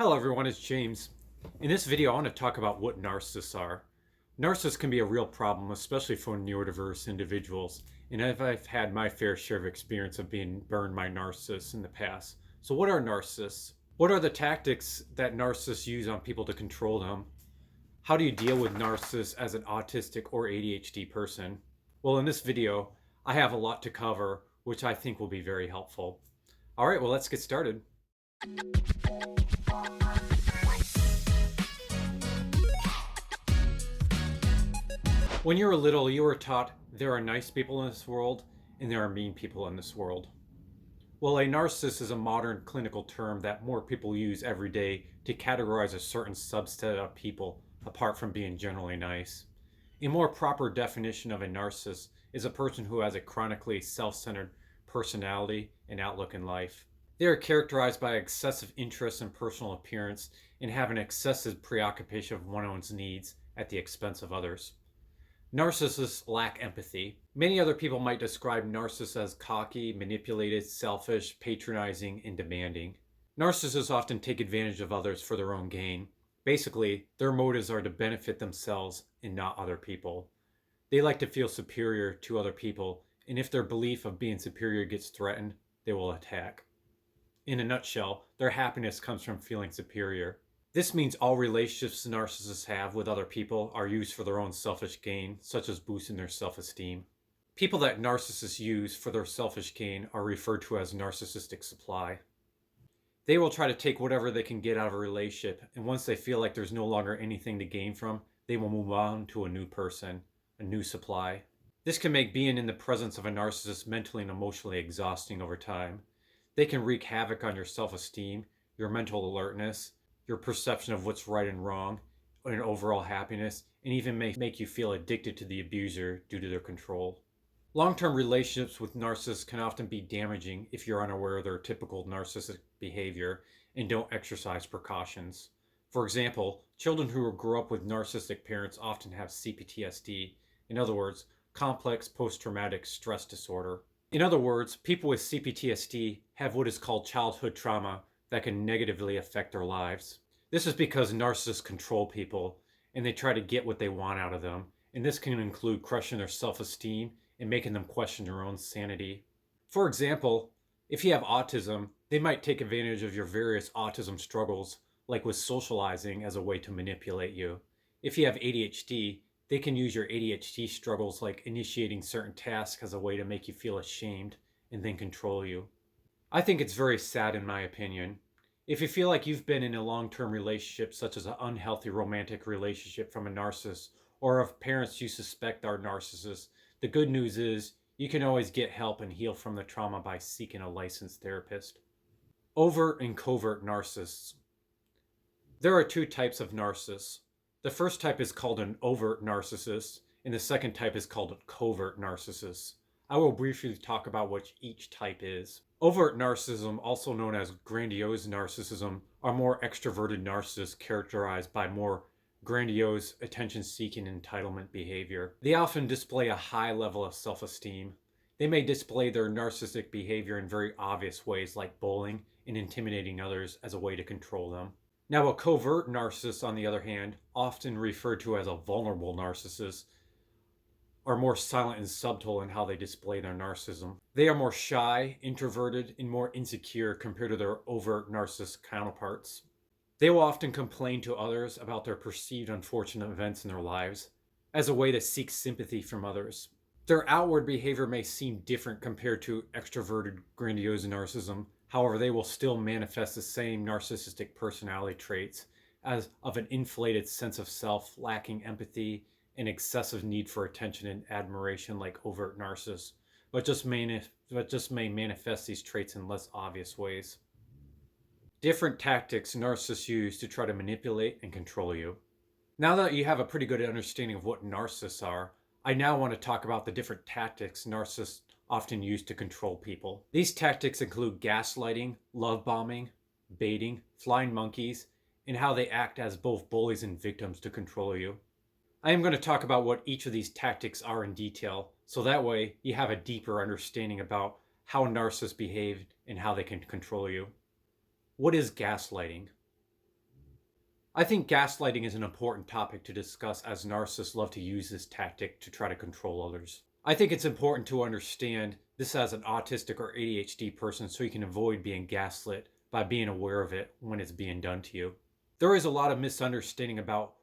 Hello everyone, it's James. In this video, I want to talk about what narcissists are. Narcissists can be a real problem, especially for neurodiverse individuals, and I've had my fair share of experience of being burned by narcissists in the past. So what are narcissists? What are the tactics that narcissists use on people to control them? How do you deal with narcissists as an autistic or ADHD person? Well, in this video, I have a lot to cover, which I think will be very helpful. All right, well, let's get started. When you were little, you were taught there are nice people in this world and there are mean people in this world. Well, a narcissist is a modern clinical term that more people use every day to categorize a certain subset of people apart from being generally nice. A more proper definition of a narcissist is a person who has a chronically self-centered personality and outlook in life. They are characterized by excessive interest in personal appearance and have an excessive preoccupation of one's own needs at the expense of others. Narcissists lack empathy. Many other people might describe narcissists as cocky, manipulated, selfish, patronizing, and demanding. Narcissists often take advantage of others for their own gain. Basically, their motives are to benefit themselves and not other people. They like to feel superior to other people, and if their belief of being superior gets threatened, they will attack. In a nutshell, their happiness comes from feeling superior. This means all relationships narcissists have with other people are used for their own selfish gain, such as boosting their self-esteem. People that narcissists use for their selfish gain are referred to as narcissistic supply. They will try to take whatever they can get out of a relationship, and once they feel like there's no longer anything to gain from, they will move on to a new person, a new supply. This can make being in the presence of a narcissist mentally and emotionally exhausting over time. They can wreak havoc on your self-esteem, your mental alertness, your perception of what's right and wrong, and overall happiness, and even make you feel addicted to the abuser due to their control. Long-term relationships with narcissists can often be damaging if you're unaware of their typical narcissistic behavior and don't exercise precautions. For example, children who grow up with narcissistic parents often have CPTSD, in other words, complex post-traumatic stress disorder. In other words, people with CPTSD have what is called childhood trauma that can negatively affect their lives. This is because narcissists control people and they try to get what they want out of them, and this can include crushing their self-esteem and making them question their own sanity. For example, if you have autism, they might take advantage of your various autism struggles, like with socializing, as a way to manipulate you. If you have ADHD, they can use your ADHD struggles, like initiating certain tasks, as a way to make you feel ashamed and then control you. I think it's very sad, in my opinion. If you feel like you've been in a long-term relationship, such as an unhealthy romantic relationship from a narcissist, or of parents you suspect are narcissists, the good news is you can always get help and heal from the trauma by seeking a licensed therapist. Overt and covert narcissists. There are two types of narcissists. The first type is called an overt narcissist, and the second type is called a covert narcissist. I will briefly talk about what each type is. Overt narcissism, also known as grandiose narcissism, are more extroverted narcissists characterized by more grandiose, attention-seeking, entitlement behavior. They often display a high level of self-esteem. They may display their narcissistic behavior in very obvious ways, like bullying and intimidating others as a way to control them. Now, a covert narcissist, on the other hand, often referred to as a vulnerable narcissist, are more silent and subtle in how they display their narcissism. They are more shy, introverted, and more insecure compared to their overt narcissist counterparts. They will often complain to others about their perceived unfortunate events in their lives as a way to seek sympathy from others. Their outward behavior may seem different compared to extroverted grandiose narcissism. However, they will still manifest the same narcissistic personality traits as of an inflated sense of self, lacking empathy, an excessive need for attention and admiration like overt narcissists, but just may manifest these traits in less obvious ways. Different tactics narcissists use to try to manipulate and control you. Now that you have a pretty good understanding of what narcissists are, I now want to talk about the different tactics narcissists often use to control people. These tactics include gaslighting, love bombing, baiting, flying monkeys, and how they act as both bullies and victims to control you. I am going to talk about what each of these tactics are in detail, so that way you have a deeper understanding about how narcissists behave and how they can control you. What is gaslighting? I think gaslighting is an important topic to discuss as narcissists love to use this tactic to try to control others. I think it's important to understand this as an autistic or ADHD person so you can avoid being gaslit by being aware of it when it's being done to you. There is a lot of misunderstanding about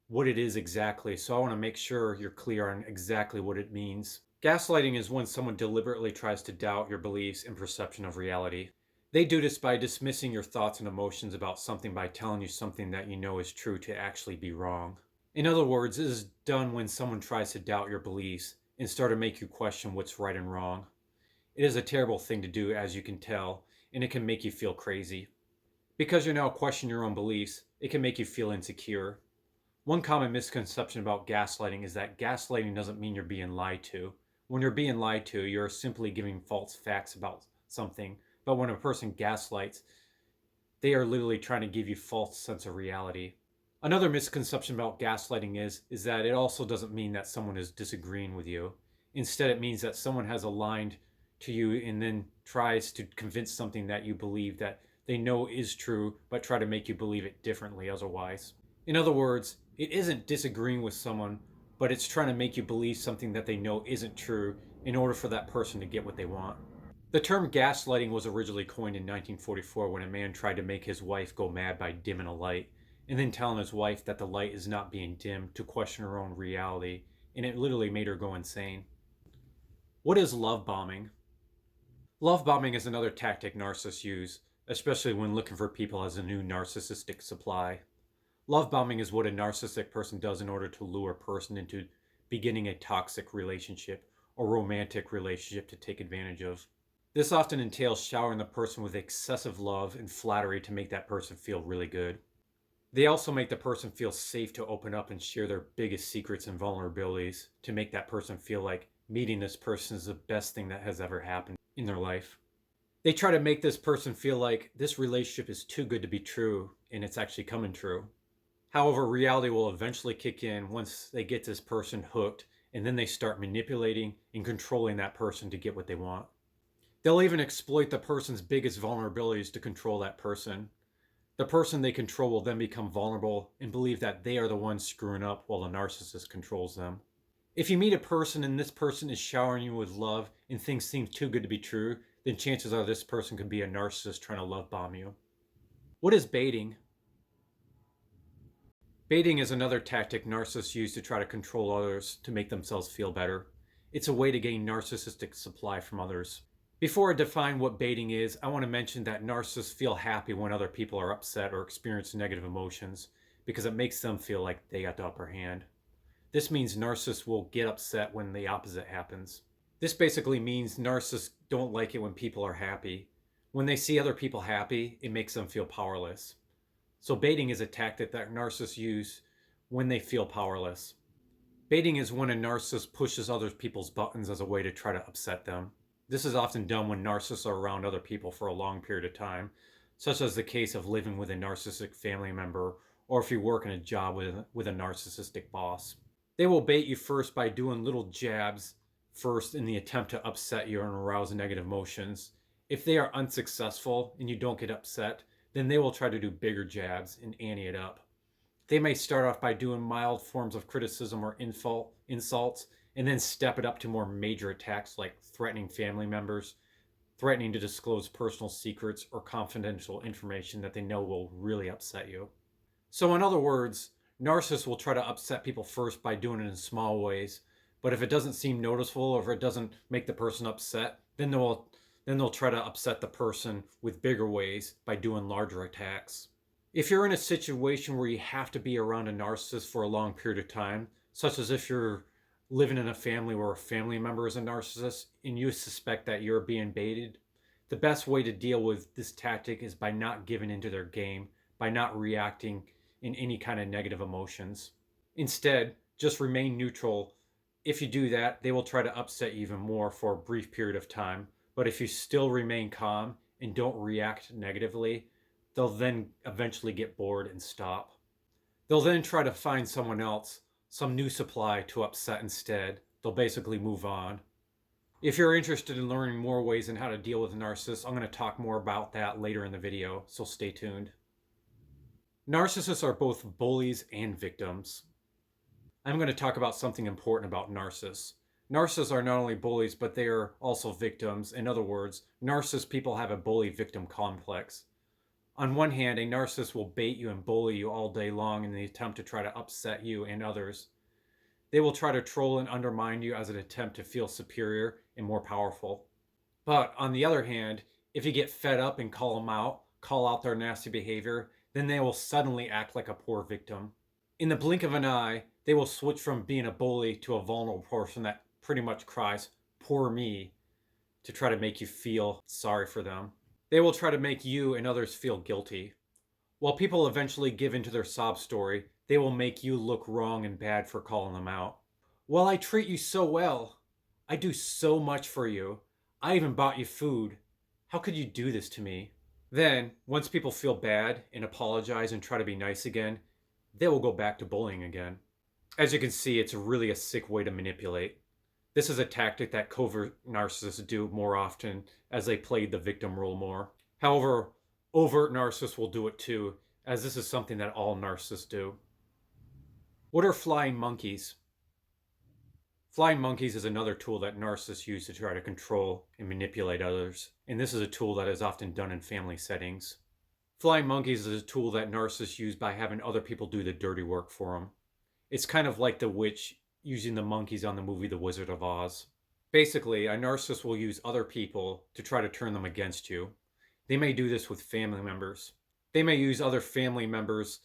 what it is exactly, so I want to make sure you're clear on exactly what it means. Gaslighting is when someone deliberately tries to doubt your beliefs and perception of reality. They do this by dismissing your thoughts and emotions about something by telling you something that you know is true to actually be wrong. In other words, it is done when someone tries to doubt your beliefs and start to make you question what's right and wrong. It is a terrible thing to do, as you can tell, and it can make you feel crazy. Because you're now questioning your own beliefs, it can make you feel insecure. One common misconception about gaslighting is that gaslighting doesn't mean you're being lied to. When you're being lied to, you're simply giving false facts about something. But when a person gaslights, they are literally trying to give you false sense of reality. Another misconception about gaslighting is that it also doesn't mean that someone is disagreeing with you. Instead, it means that someone has aligned to you and then tries to convince something that you believe that they know is true, but try to make you believe it differently otherwise. In other words, it isn't disagreeing with someone, but it's trying to make you believe something that they know isn't true in order for that person to get what they want. The term gaslighting was originally coined in 1944 when a man tried to make his wife go mad by dimming a light, and then telling his wife that the light is not being dimmed to question her own reality, and it literally made her go insane. What is love bombing? Love bombing is another tactic narcissists use, especially when looking for people as a new narcissistic supply. Love bombing is what a narcissistic person does in order to lure a person into beginning a toxic relationship or romantic relationship to take advantage of. This often entails showering the person with excessive love and flattery to make that person feel really good. They also make the person feel safe to open up and share their biggest secrets and vulnerabilities to make that person feel like meeting this person is the best thing that has ever happened in their life. They try to make this person feel like this relationship is too good to be true and it's actually coming true. However, reality will eventually kick in once they get this person hooked, and then they start manipulating and controlling that person to get what they want. They'll even exploit the person's biggest vulnerabilities to control that person. The person they control will then become vulnerable and believe that they are the ones screwing up while the narcissist controls them. If you meet a person and this person is showering you with love and things seem too good to be true, then chances are this person could be a narcissist trying to love bomb you. What is baiting? Baiting is another tactic narcissists use to try to control others to make themselves feel better. It's a way to gain narcissistic supply from others. Before I define what baiting is, I want to mention that narcissists feel happy when other people are upset or experience negative emotions because it makes them feel like they got the upper hand. This means narcissists will get upset when the opposite happens. This basically means narcissists don't like it when people are happy. When they see other people happy, it makes them feel powerless. So baiting is a tactic that narcissists use when they feel powerless. Baiting is when a narcissist pushes other people's buttons as a way to try to upset them. This is often done when narcissists are around other people for a long period of time, such as the case of living with a narcissistic family member or if you work in a job with a narcissistic boss. They will bait you first by doing little jabs first in the attempt to upset you and arouse negative emotions. If they are unsuccessful and you don't get upset, then they will try to do bigger jabs and ante it up. They may start off by doing mild forms of criticism or insults, and then step it up to more major attacks like threatening family members, threatening to disclose personal secrets or confidential information that they know will really upset you. So in other words, narcissists will try to upset people first by doing it in small ways, but if it doesn't seem noticeable or if it doesn't make the person upset, then they'll try to upset the person with bigger ways by doing larger attacks. If you're in a situation where you have to be around a narcissist for a long period of time, such as if you're living in a family where a family member is a narcissist and you suspect that you're being baited, the best way to deal with this tactic is by not giving into their game, by not reacting in any kind of negative emotions. Instead, just remain neutral. If you do that, they will try to upset you even more for a brief period of time. But if you still remain calm and don't react negatively, they'll then eventually get bored and stop. They'll then try to find someone else, some new supply to upset instead. They'll basically move on. If you're interested in learning more ways on how to deal with narcissists, I'm going to talk more about that later in the video, so stay tuned. Narcissists are both bullies and victims. I'm going to talk about something important about narcissists. Narcissists are not only bullies, but they are also victims. In other words, narcissist people have a bully-victim complex. On one hand, a narcissist will bait you and bully you all day long in the attempt to try to upset you and others. They will try to troll and undermine you as an attempt to feel superior and more powerful. But on the other hand, if you get fed up and call out their nasty behavior, then they will suddenly act like a poor victim. In the blink of an eye, they will switch from being a bully to a vulnerable person that pretty much cries, "Poor me," to try to make you feel sorry for them. They will try to make you and others feel guilty. While people eventually give into their sob story, they will make you look wrong and bad for calling them out. "Well, I treat you so well. I do so much for you. I even bought you food. How could you do this to me?" Then, once people feel bad and apologize and try to be nice again, they will go back to bullying again. As you can see, it's really a sick way to manipulate. This is a tactic that covert narcissists do more often as they play the victim role more. However, overt narcissists will do it too, as this is something that all narcissists do. What are flying monkeys? Flying monkeys is another tool that narcissists use to try to control and manipulate others, and this is a tool that is often done in family settings. Flying monkeys is a tool that narcissists use by having other people do the dirty work for them. It's kind of like the witch using the monkeys on the movie The Wizard of Oz. Basically, a narcissist will use other people to try to turn them against you. They may do this with family members. They may use other family members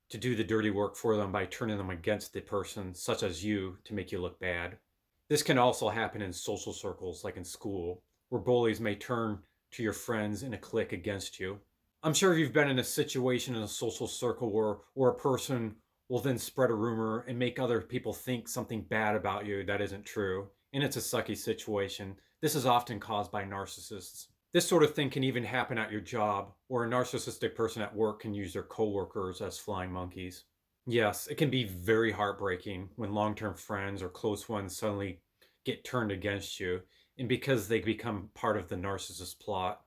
to do the dirty work for them by turning them against the person, such as you, to make you look bad. This can also happen in social circles, like in school, where bullies may turn to your friends in a clique against you. I'm sure you've been in a situation in a social circle where a person will then spread a rumor and make other people think something bad about you that isn't true, and it's a sucky situation. This is often caused by narcissists. This sort of thing can even happen at your job, or a narcissistic person at work can use their coworkers as flying monkeys. Yes, it can be very heartbreaking when long-term friends or close ones suddenly get turned against you, and because they become part of the narcissist plot.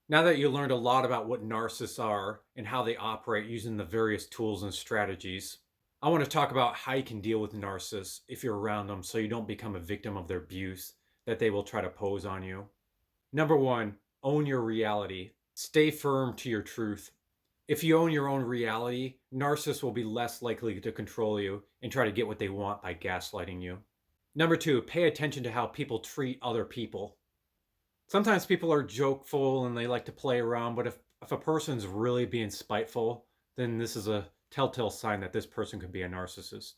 Now that you learned a lot about what narcissists are and how they operate using the various tools and strategies, I want to talk about how you can deal with narcissists if you're around them so you don't become a victim of their abuse that they will try to pose on you. Number one, own your reality. Stay firm to your truth. If you own your own reality, narcissists will be less likely to control you and try to get what they want by gaslighting you. Number two, pay attention to how people treat other people. Sometimes people are jokeful and they like to play around, but if a person's really being spiteful, then this is a telltale sign that this person could be a narcissist.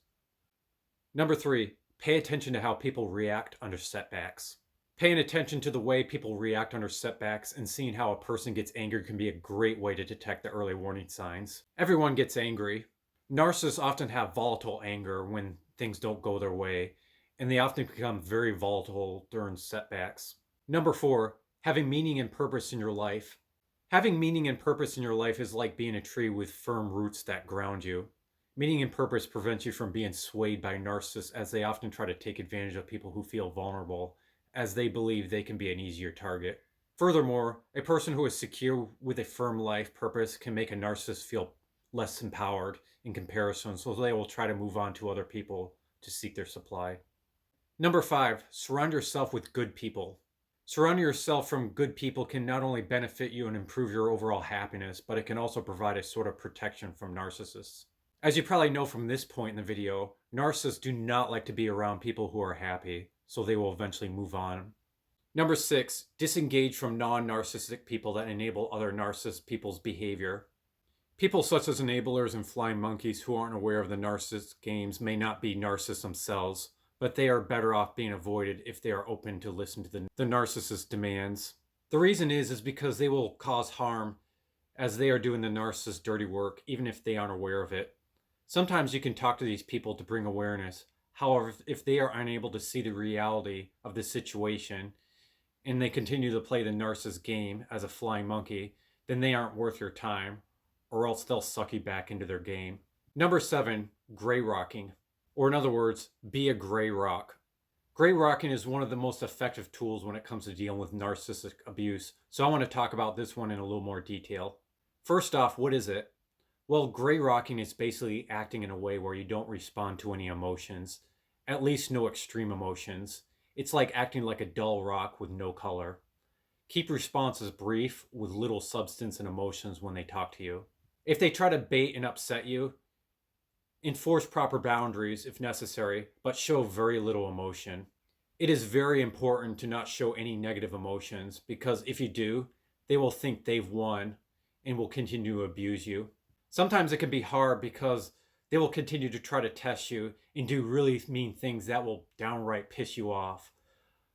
Number three, pay attention to how people react under setbacks. Paying attention to the way people react under setbacks and seeing how a person gets angry can be a great way to detect the early warning signs. Everyone gets angry. Narcissists often have volatile anger when things don't go their way, and they often become very volatile during setbacks. Number four, having meaning and purpose in your life. Having meaning and purpose in your life is like being a tree with firm roots that ground you. Meaning and purpose prevents you from being swayed by narcissists, as they often try to take advantage of people who feel vulnerable, as they believe they can be an easier target. Furthermore, a person who is secure with a firm life purpose can make a narcissist feel less empowered in comparison, so they will try to move on to other people to seek their supply. Number five, surround yourself with good people. Surrounding yourself from good people can not only benefit you and improve your overall happiness, but it can also provide a sort of protection from narcissists. As you probably know from this point in the video, narcissists do not like to be around people who are happy, so they will eventually move on. Number six, disengage from non-narcissistic people that enable other narcissist people's behavior. People such as enablers and flying monkeys who aren't aware of the narcissist games may not be narcissists themselves, but they are better off being avoided if they are open to listen to the narcissist demands. The reason is because they will cause harm as they are doing the narcissist dirty work, even if they aren't aware of it. Sometimes you can talk to these people to bring awareness. However, if they are unable to see the reality of the situation and they continue to play the narcissist game as a flying monkey, then they aren't worth your time, or else they'll suck you back into their game. Number seven, gray rocking. Or in other words, be a gray rock. Gray rocking is one of the most effective tools when it comes to dealing with narcissistic abuse, so I want to talk about this one in a little more detail. First off, what is it? Well, gray rocking is basically acting in a way where you don't respond to any emotions, at least no extreme emotions. It's like acting like a dull rock with no color. Keep responses brief with little substance and emotions when they talk to you. If they try to bait and upset you, enforce proper boundaries if necessary, but show very little emotion. It is very important to not show any negative emotions because if you do, they will think they've won and will continue to abuse you. Sometimes it can be hard because they will continue to try to test you and do really mean things that will downright piss you off.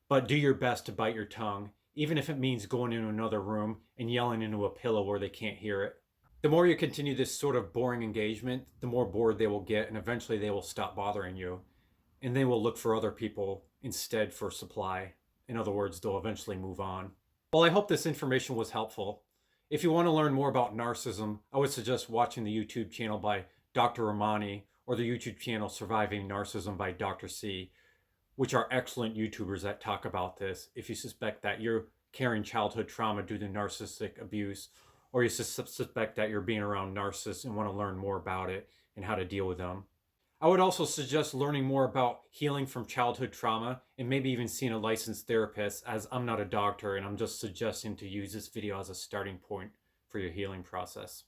But do your best to bite your tongue, even if it means going into another room and yelling into a pillow where they can't hear it. The more you continue this sort of boring engagement, the more bored they will get, and eventually they will stop bothering you. And they will look for other people instead for supply. In other words, they'll eventually move on. Well, I hope this information was helpful. If you want to learn more about narcissism, I would suggest watching the YouTube channel by Dr. Ramani or the YouTube channel Surviving Narcissism by Dr. C, which are excellent YouTubers that talk about this if you suspect that you're carrying childhood trauma due to narcissistic abuse, or you suspect that you're being around narcissists and want to learn more about it and how to deal with them. I would also suggest learning more about healing from childhood trauma and maybe even seeing a licensed therapist, as I'm not a doctor and I'm just suggesting to use this video as a starting point for your healing process.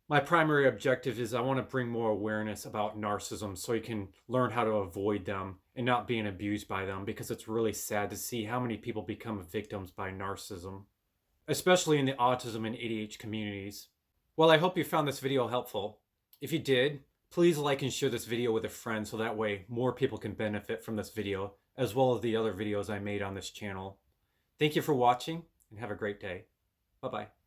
My primary objective is I want to bring more awareness about narcissism so you can learn how to avoid them and not being abused by them, because it's really sad to see how many people become victims by narcissism, especially in the autism and ADHD communities. Well, I hope you found this video helpful. If you did, please like and share this video with a friend so that way more people can benefit from this video, as well as the other videos I made on this channel. Thank you for watching and have a great day. Bye-bye.